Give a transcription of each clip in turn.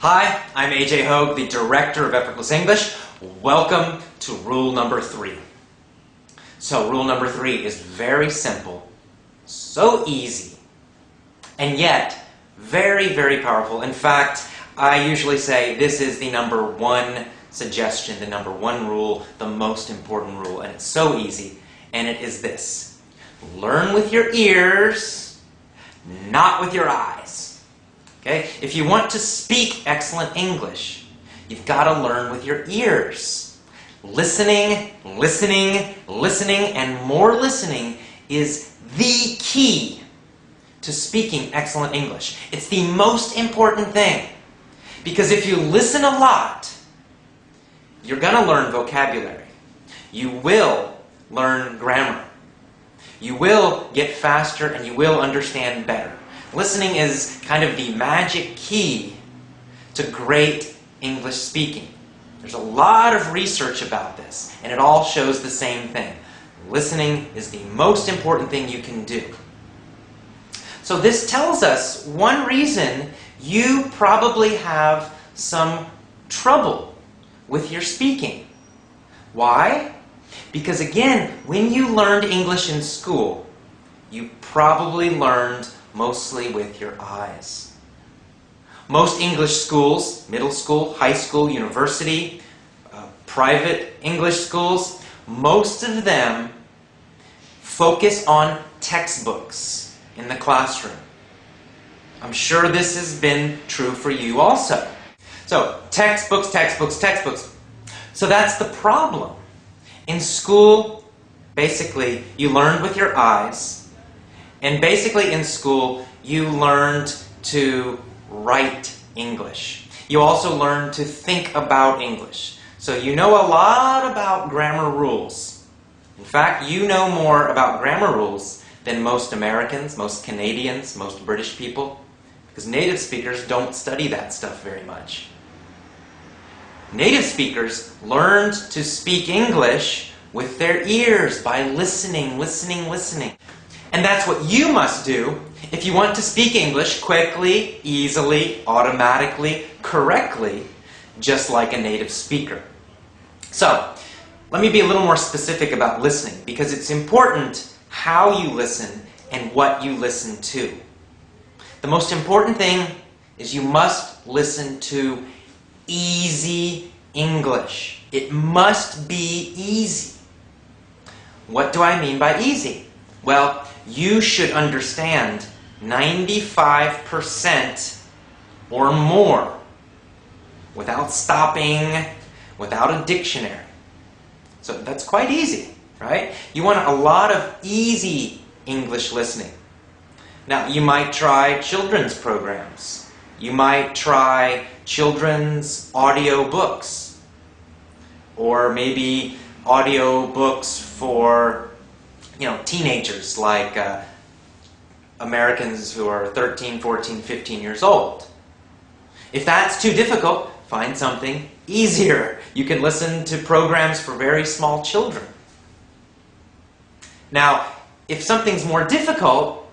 Hi, I'm AJ Hogue, the Director of Effortless English. Welcome to rule number 3. So rule number 3 is very simple, so easy, and yet very, very powerful. In fact, I usually say this is the number 1 suggestion, the number 1 rule, the most important rule, and it's so easy, and it is this. Learn with your ears, not with your eyes. Okay? If you want to speak excellent English, you've got to learn with your ears. Listening, listening, listening, and more listening is the key to speaking excellent English. It's the most important thing. Because if you listen a lot, you're going to learn vocabulary. You will learn grammar. You will get faster and you will understand better. Listening is kind of the magic key to great English speaking. There's a lot of research about this, and it all shows the same thing. Listening is the most important thing you can do. So this tells us one reason you probably have some trouble with your speaking. Why? Because again, when you learned English in school, you probably learned mostly with your eyes. Most English schools, middle school, high school, university, private English schools, most of them focus on textbooks in the classroom. I'm sure this has been true for you also. So, textbooks, textbooks, textbooks. So that's the problem. In school, basically, you learned with your eyes. And basically in school, you learned to write English. You also learned to think about English. So you know a lot about grammar rules. In fact, you know more about grammar rules than most Americans, most Canadians, most British people. Because native speakers don't study that stuff very much. Native speakers learned to speak English with their ears by listening, listening, listening. And that's what you must do if you want to speak English quickly, easily, automatically, correctly, just like a native speaker. So, let me be a little more specific about listening, because it's important how you listen and what you listen to. The most important thing is you must listen to easy English. It must be easy. What do I mean by easy? Well, you should understand 95% or more without stopping, without a dictionary. So that's quite easy, right? You want a lot of easy English listening. Now, you might try children's programs. You might try children's audio books. Or maybe audio books for teenagers, like Americans who are 13, 14, 15 years old. If that's too difficult, find something easier. You can listen to programs for very small children. Now, if something's more difficult,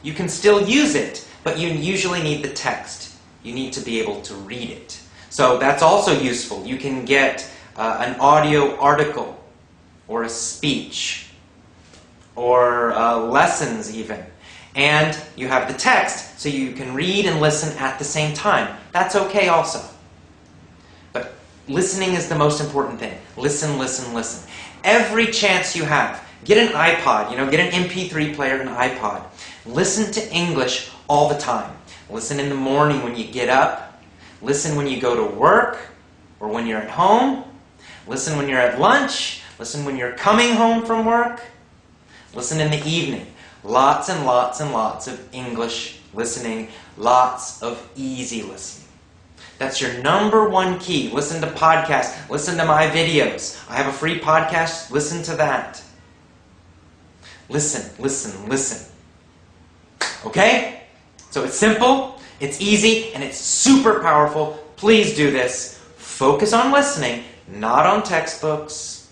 you can still use it, but you usually need the text. You need to be able to read it. So that's also useful. You can get an audio article or a speech, or lessons even. And you have the text, so you can read and listen at the same time. That's okay also. But listening is the most important thing. Listen, listen, listen. Every chance you have, get an iPod, get an MP3 player and an iPod. Listen to English all the time. Listen in the morning when you get up. Listen when you go to work, or when you're at home. Listen when you're at lunch. Listen when you're coming home from work. Listen in the evening. Lots and lots and lots of English listening. Lots of easy listening. That's your number 1 key. Listen to podcasts. Listen to my videos. I have a free podcast. Listen to that. Listen, listen, listen. Okay? So it's simple, it's easy, and it's super powerful. Please do this. Focus on listening, not on textbooks,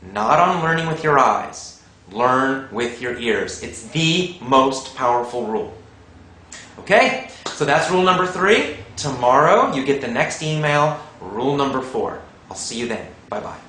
not on learning with your eyes. Learn with your ears. It's the most powerful rule. Okay? So that's rule number 3. Tomorrow, you get the next email, rule number 4. I'll see you then. Bye-bye.